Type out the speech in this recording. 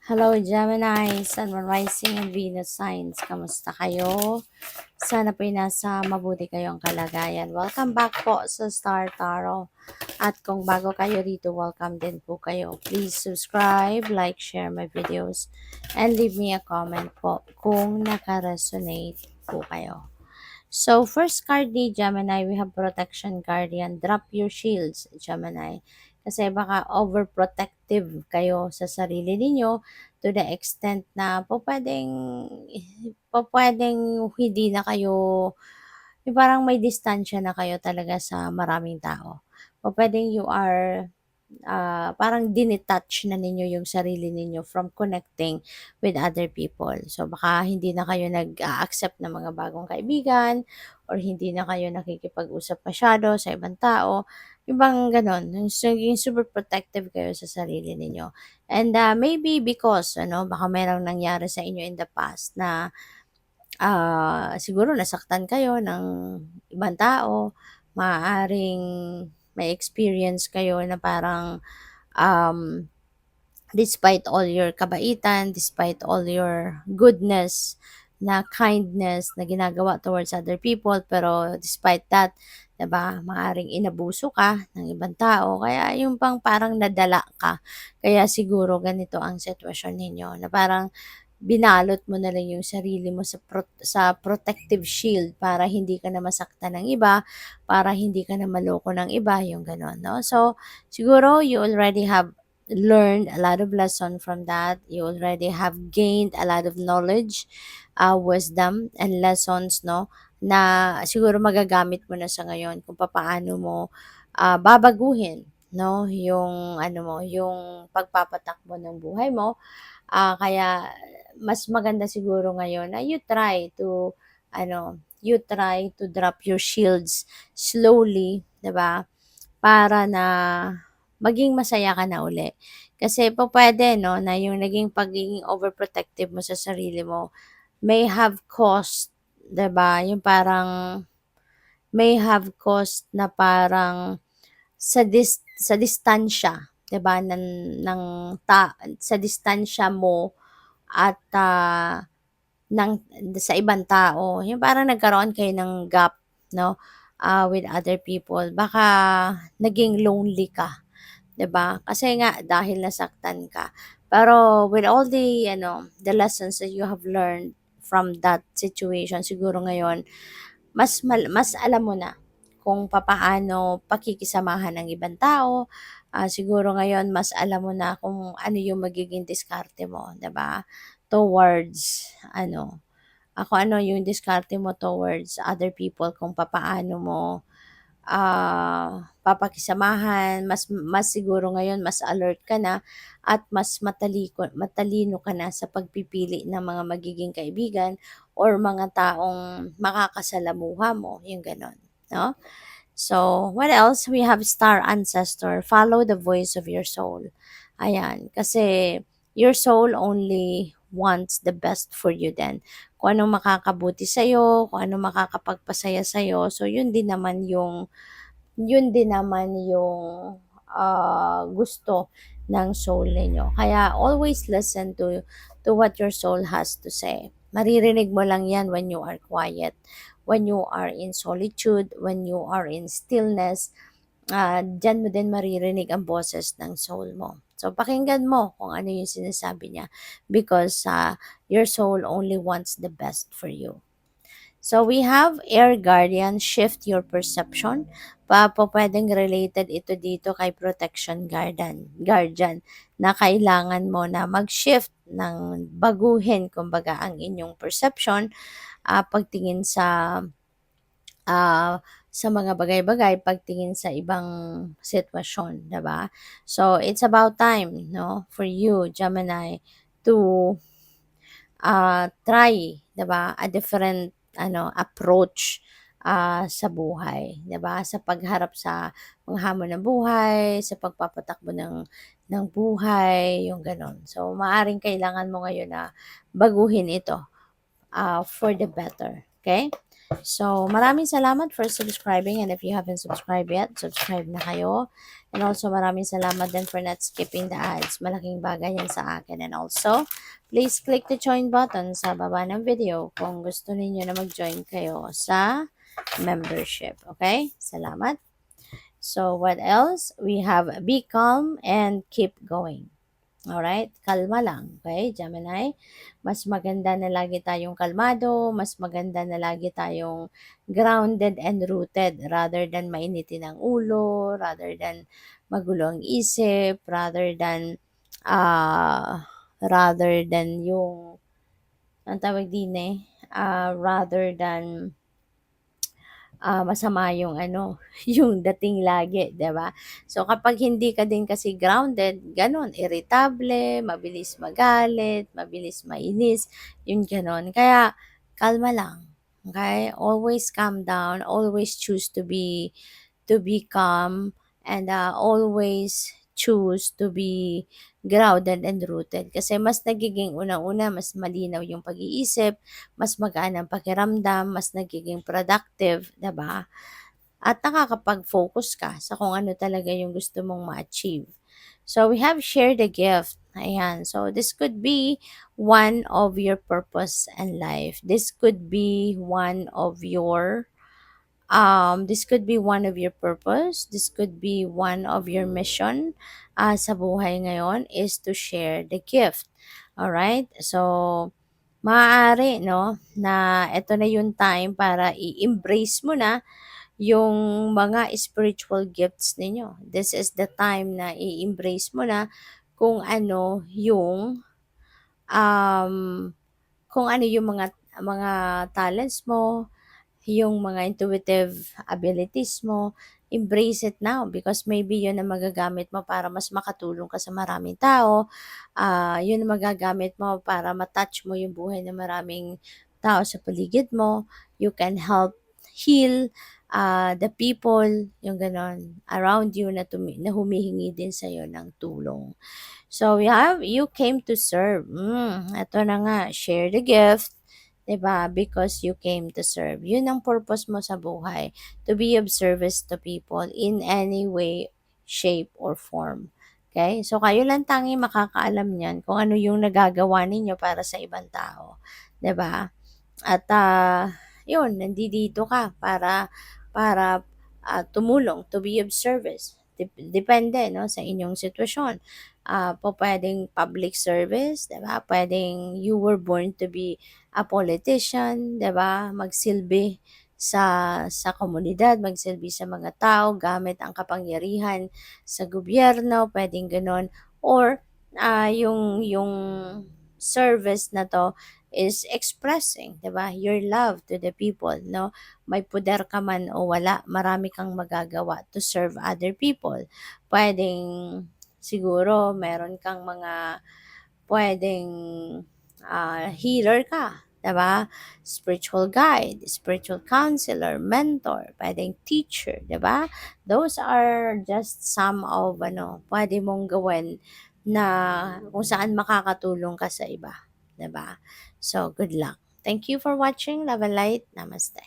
Hello, Gemini, Sun, Moon, Rising, and Venus signs. Kamusta kayo? Sana po'y nasa mabuti kayong kalagayan. Welcome back po sa Star Tarot. At kung bago kayo rito, welcome din po kayo. Please subscribe, like, share my videos, and leave me a comment po kung naka-resonate po kayo. So, first card ni Gemini, we have Protection Guardian. Drop your shields, Gemini. Kasi baka overprotective kayo sa sarili ninyo to the extent na po pwedeng hindi na kayo, yung parang may distansya na kayo talaga sa maraming tao. Po pwedeng you are parang dinetouch na ninyo yung sarili ninyo from connecting with other people. So, baka hindi na kayo nag-accept ng mga bagong kaibigan or hindi na kayo nakikipag-usap masyado sa ibang tao. Yung bang ganon, yung super protective kayo sa sarili ninyo. And maybe because, baka merong nangyari sa inyo in the past na siguro nasaktan kayo ng ibang tao, maaaring may experience kayo na parang um, despite all your kabaitan, despite all your goodness, na kindness na ginagawa towards other people, pero despite that, 'di ba, maaring inabuso ka ng ibang tao, kaya yung pang parang nadala ka. Kaya siguro ganito ang sitwasyon ninyo, na parang binalot mo na lang yung sarili mo sa protective shield para hindi ka na masaktan ng iba, para hindi ka na maloko ng iba, yung gano'n, no? So, siguro you already have learned a lot of lesson from that. You already have gained a lot of knowledge, wisdom, and lessons, no? Na siguro magagamit mo na sa ngayon kung paano mo babaguhin, no? Yung ano mo, yung pagpapatakbo ng buhay mo. Kaya mas maganda siguro ngayon na you try to drop your shields slowly, 'di ba? Para na maging masaya ka na uli. Kasi pupuwede 'no, na yung naging pagiging overprotective mo sa sarili mo may have cost, 'di ba? Yung parang may have cost na parang sa distansya, 'di ba, ng sa distansya mo at ng sa ibang tao. Yung parang nagkaroon kayo ng gap, 'no, with other people. Baka naging lonely ka, 'di ba? Kasi nga dahil nasaktan ka. Pero with all the lessons that you have learned from that situation, siguro ngayon mas alam mo na kung papaano pakikisamahan ng ibang tao. Siguro ngayon mas alam mo na kung ano yung magiging diskarte mo, 'di ba? Towards kung ano yung diskarte mo towards other people, kung papaano mo papakisamahan, mas siguro ngayon mas alert ka na at mas matalino ka na sa pagpipili ng mga magiging kaibigan or mga taong makakasalamuha mo, yung gano'n, 'no? So, what else? We have star ancestor. Follow the voice of your soul. Ayan, kasi your soul only wants the best for you then. Kung anong makakabuti sa'yo, kung anong makakapagpasaya sa'yo, so yun din naman yung gusto ng soul ninyo. Kaya always listen to what your soul has to say. Maririnig mo lang yan when you are quiet, when you are in solitude, when you are in stillness. Diyan mo din maririnig ang boses ng soul mo. So, pakinggan mo kung ano yung sinasabi niya because your soul only wants the best for you. So, we have air guardian, shift your perception. Pwedeng related ito dito kay protection guardian na kailangan mo na mag-shift ng baguhin, kumbaga, ang inyong perception, pagtingin sa mga bagay-bagay, pagtingin sa ibang sitwasyon, 'di ba? So, it's about time, no, for you, Gemini, to try, 'di ba, a different approach sa buhay, 'di ba? Sa pagharap sa mga hamon ng buhay, sa pagpapatakbo ng buhay, yung gano'n. So, maaring kailangan mo ngayon na baguhin ito for the better, okay? So, maraming salamat for subscribing, and if you haven't subscribed yet, subscribe na kayo. And also, maraming salamat din for not skipping the ads. Malaking bagay yan sa akin. And also, please click the join button sa baba ng video kung gusto niyo na mag-join kayo sa membership. Okay? Salamat. So, what else? We have be calm and keep going. Alright? Kalma lang. Okay, Gemini? Mas maganda na lagi tayong kalmado, mas maganda na lagi tayong grounded and rooted rather than mainitin ang ulo, rather than magulo ang isip, rather than yung, ang tawag din rather than masama yung ano, yung dating lagi, 'di ba? So kapag hindi ka din kasi grounded, gano'n, irritable, mabilis magalit, mabilis mainis, yung gano'n. Kaya kalma lang, okay? Always calm down, always choose to be calm, and always choose to be grounded and rooted. Kasi mas nagiging unang-una, mas malinaw yung pag-iisip, mas magaan ang pakiramdam, mas nagiging productive, 'di ba? At nakakapag-focus ka sa kung ano talaga yung gusto mong ma-achieve. So we have shared the gift. Ayan. So this could be one of your purpose in life. This could be one of your purpose. This could be one of your mission sa buhay ngayon is to share the gift. Alright? So, maaari, no, na ito na yung time para i-embrace mo na yung mga spiritual gifts ninyo. This is the time na i-embrace mo na kung ano yung um, kung ano yung mga talents mo, yung mga intuitive abilities mo, embrace it now because maybe yun ang magagamit mo para mas makatulong ka sa maraming tao. Yun ang magagamit mo para matouch mo yung buhay ng maraming tao sa paligid mo. You can help heal the people, yung ganon, around you na humihingi din sa'yo ng tulong. So, you came to serve. Ito na nga, share the gift, 'di ba? Because you came to serve. Yun ang purpose mo sa buhay, to be of service to people in any way, shape, or form. Okay? So, kayo lang tanging makakaalam niyan kung ano yung nagagawa ninyo para sa ibang tao. 'Di ba? At yun, nandito ka para tumulong, to be of service. Depende, no, sa inyong sitwasyon. Pwedeng public service, 'di ba? Pwedeng you were born to be a politician, 'di ba? Magsilbi sa komunidad, magsilbi sa mga tao gamit ang kapangyarihan sa gobyerno, pwedeng gano'n. Or yung service na 'to is expressing, 'di ba, your love to the people, no? May puder ka man o wala, marami kang magagawa to serve other people. Pwedeng siguro meron kang mga pwedeng healer ka, 'di ba? Spiritual guide, spiritual counselor, mentor, pwedeng teacher, 'di ba? Those are just some of pwede mong gawin na kung saan makakatulong ka sa iba, 'di ba? So, good luck. Thank you for watching. Love and light. Namaste.